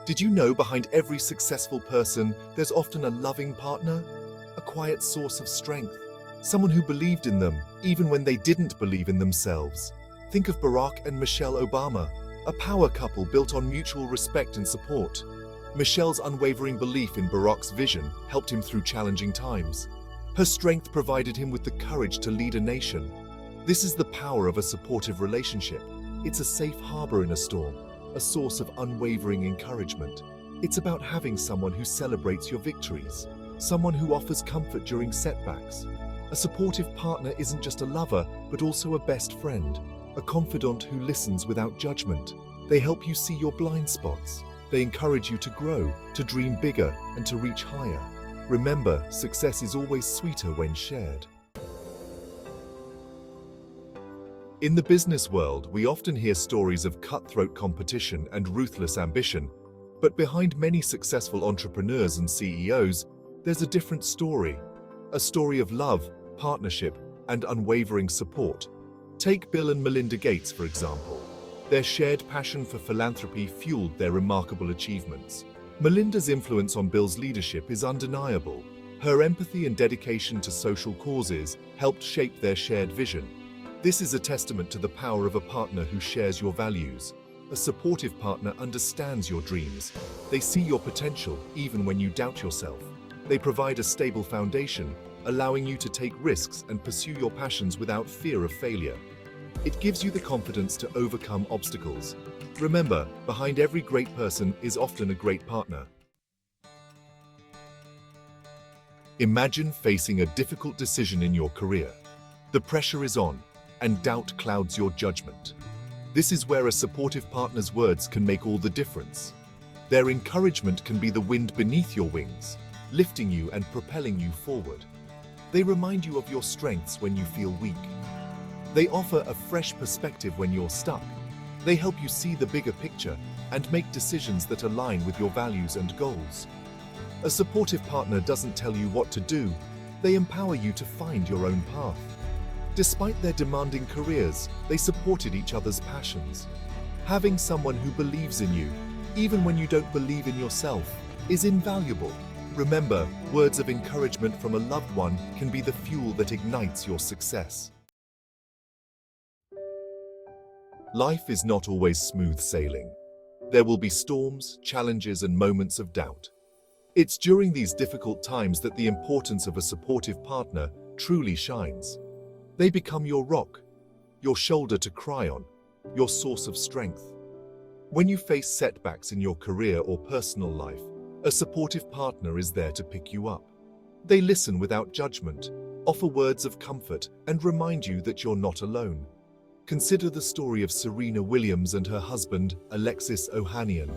Did you know behind every successful person, there's often a loving partner? A quiet source of strength. Someone who believed in them, even when they didn't believe in themselves. Think of Barack and Michelle Obama, a power couple built on mutual respect and support. Michelle's unwavering belief in Barack's vision helped him through challenging times. Her strength provided him with the courage to lead a nation. This is the power of a supportive relationship. It's a safe harbor in a storm, a source of unwavering encouragement. It's about having someone who celebrates your victories, someone who offers comfort during setbacks. A supportive partner isn't just a lover, but also a best friend, a confidant who listens without judgment. They help you see your blind spots. They encourage you to grow, to dream bigger, and to reach higher. Remember, success is always sweeter when shared. In the business world, we often hear stories of cutthroat competition and ruthless ambition. But behind many successful entrepreneurs and CEOs, there's a different story. A story of love, partnership, and unwavering support. Take Bill and Melinda Gates, for example. Their shared passion for philanthropy fueled their remarkable achievements. Melinda's influence on Bill's leadership is undeniable. Her empathy and dedication to social causes helped shape their shared vision. This is a testament to the power of a partner who shares your values. A supportive partner understands your dreams. They see your potential even when you doubt yourself. They provide a stable foundation, allowing you to take risks and pursue your passions without fear of failure. It gives you the confidence to overcome obstacles. Remember, behind every great person is often a great partner. Imagine facing a difficult decision in your career. The pressure is on, and doubt clouds your judgment. This is where a supportive partner's words can make all the difference. Their encouragement can be the wind beneath your wings, lifting you and propelling you forward. They remind you of your strengths when you feel weak. They offer a fresh perspective when you're stuck. They help you see the bigger picture and make decisions that align with your values and goals. A supportive partner doesn't tell you what to do, they empower you to find your own path. Despite their demanding careers, they supported each other's passions. Having someone who believes in you, even when you don't believe in yourself, is invaluable. Remember, words of encouragement from a loved one can be the fuel that ignites your success. Life is not always smooth sailing. There will be storms, challenges, and moments of doubt. It's during these difficult times that the importance of a supportive partner truly shines. They become your rock, your shoulder to cry on, your source of strength. When you face setbacks in your career or personal life, a supportive partner is there to pick you up. They listen without judgment, offer words of comfort, and remind you that you're not alone. Consider the story of Serena Williams and her husband, Alexis Ohanian.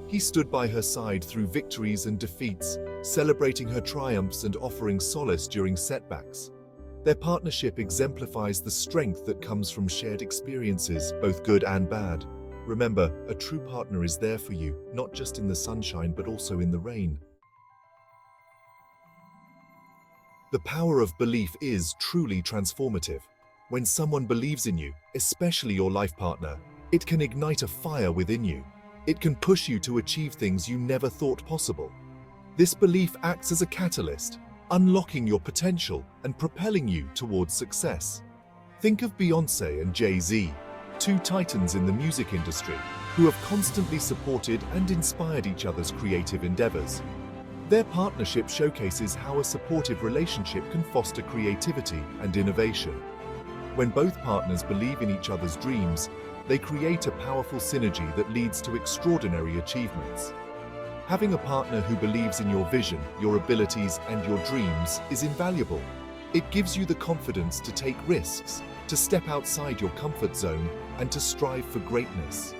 He stood by her side through victories and defeats, celebrating her triumphs and offering solace during setbacks. Their partnership exemplifies the strength that comes from shared experiences, both good and bad. Remember, a true partner is there for you, not just in the sunshine, but also in the rain. The power of belief is truly transformative. When someone believes in you, especially your life partner, it can ignite a fire within you. It can push you to achieve things you never thought possible. This belief acts as a catalyst, unlocking your potential and propelling you towards success. Think of Beyoncé and Jay-Z, two titans in the music industry who have constantly supported and inspired each other's creative endeavors. Their partnership showcases how a supportive relationship can foster creativity and innovation. When both partners believe in each other's dreams, they create a powerful synergy that leads to extraordinary achievements. Having a partner who believes in your vision, your abilities, and your dreams is invaluable. It gives you the confidence to take risks, to step outside your comfort zone, and to strive for greatness.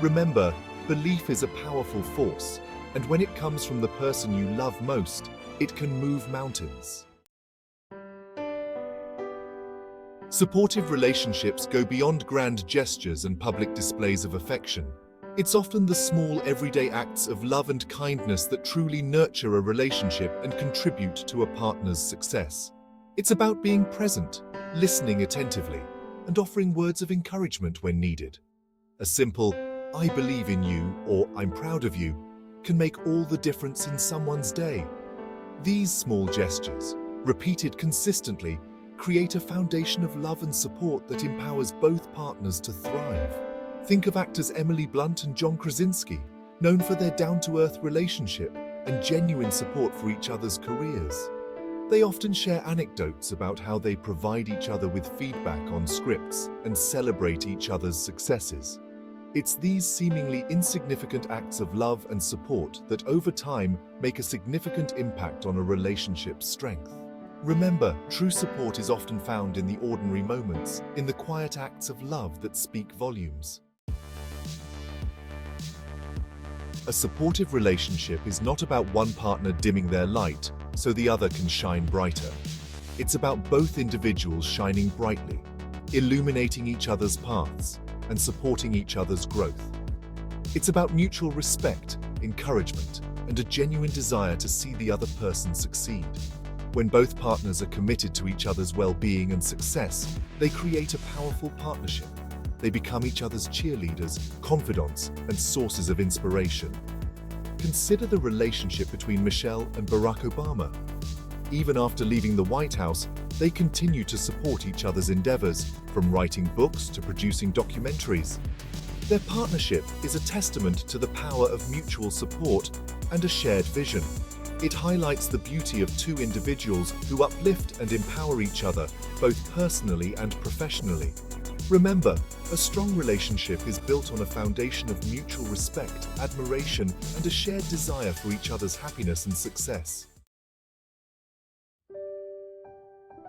Remember, belief is a powerful force, and when it comes from the person you love most, it can move mountains. Supportive relationships go beyond grand gestures and public displays of affection. It's often the small, everyday acts of love and kindness that truly nurture a relationship and contribute to a partner's success. It's about being present, listening attentively, and offering words of encouragement when needed. A simple, "I believe in you" or "I'm proud of you" can make all the difference in someone's day. These small gestures, repeated consistently, create a foundation of love and support that empowers both partners to thrive. Think of actors Emily Blunt and John Krasinski, known for their down-to-earth relationship and genuine support for each other's careers. They often share anecdotes about how they provide each other with feedback on scripts and celebrate each other's successes. It's these seemingly insignificant acts of love and support that over time make a significant impact on a relationship's strength. Remember, true support is often found in the ordinary moments, in the quiet acts of love that speak volumes. A supportive relationship is not about one partner dimming their light so the other can shine brighter. It's about both individuals shining brightly, illuminating each other's paths, and supporting each other's growth. It's about mutual respect, encouragement, and a genuine desire to see the other person succeed. When both partners are committed to each other's well-being and success, they create a powerful partnership. They become each other's cheerleaders, confidants, and sources of inspiration. Consider the relationship between Michelle and Barack Obama. Even after leaving the White House, they continue to support each other's endeavors, from writing books to producing documentaries. Their partnership is a testament to the power of mutual support and a shared vision. It highlights the beauty of two individuals who uplift and empower each other, both personally and professionally. Remember, a strong relationship is built on a foundation of mutual respect, admiration, and a shared desire for each other's happiness and success.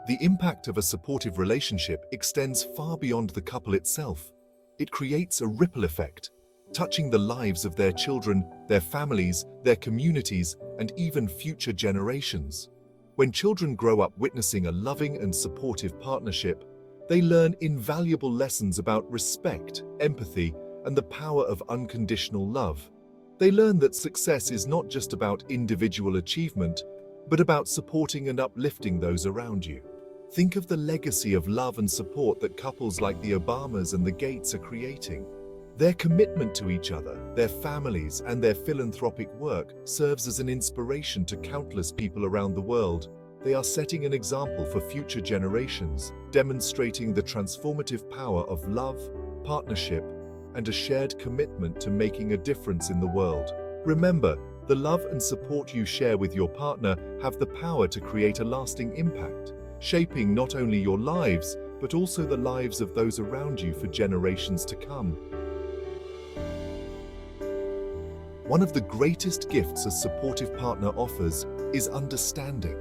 The impact of a supportive relationship extends far beyond the couple itself. It creates a ripple effect, touching the lives of their children, their families, their communities, and even future generations. When children grow up witnessing a loving and supportive partnership, they learn invaluable lessons about respect, empathy, and the power of unconditional love. They learn that success is not just about individual achievement, but about supporting and uplifting those around you. Think of the legacy of love and support that couples like the Obamas and the Gates are creating. Their commitment to each other, their families, and their philanthropic work serves as an inspiration to countless people around the world. They are setting an example for future generations, demonstrating the transformative power of love, partnership, and a shared commitment to making a difference in the world. Remember, the love and support you share with your partner have the power to create a lasting impact, shaping not only your lives, but also the lives of those around you for generations to come. One of the greatest gifts a supportive partner offers is understanding.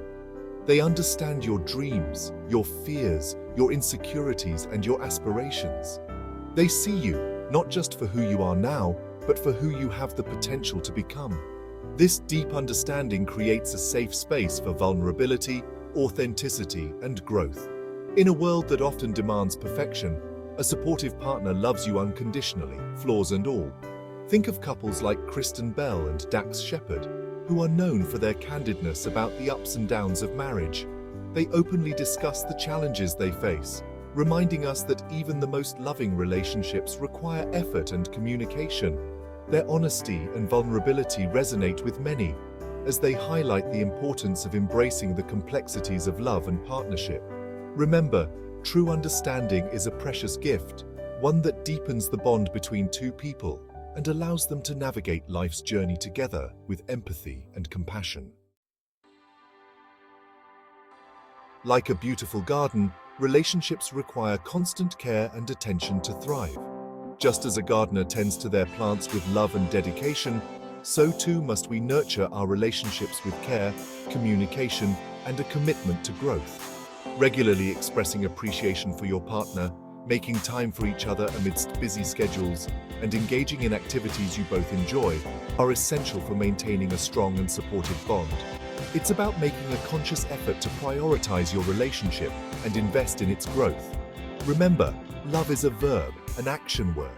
They understand your dreams, your fears, your insecurities, and your aspirations. They see you, not just for who you are now, but for who you have the potential to become. This deep understanding creates a safe space for vulnerability, authenticity, and growth. In a world that often demands perfection, a supportive partner loves you unconditionally, flaws and all. Think of couples like Kristen Bell and Dax Shepard, who are known for their candidness about the ups and downs of marriage. They openly discuss the challenges they face, reminding us that even the most loving relationships require effort and communication. Their honesty and vulnerability resonate with many, as they highlight the importance of embracing the complexities of love and partnership. Remember, true understanding is a precious gift, one that deepens the bond between two people and allows them to navigate life's journey together with empathy and compassion. Like a beautiful garden, relationships require constant care and attention to thrive. Just as a gardener tends to their plants with love and dedication, so too must we nurture our relationships with care, communication, and a commitment to growth. Regularly expressing appreciation for your partner, making time for each other amidst busy schedules, and engaging in activities you both enjoy are essential for maintaining a strong and supportive bond. It's about making a conscious effort to prioritize your relationship and invest in its growth. Remember, love is a verb, an action word.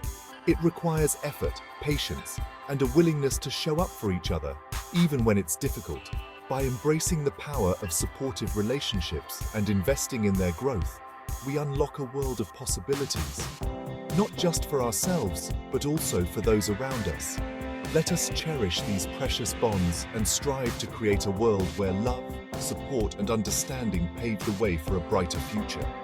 It requires effort, patience, and a willingness to show up for each other, even when it's difficult. By embracing the power of supportive relationships and investing in their growth, we unlock a world of possibilities, not just for ourselves, but also for those around us. Let us cherish these precious bonds and strive to create a world where love, support, and understanding pave the way for a brighter future.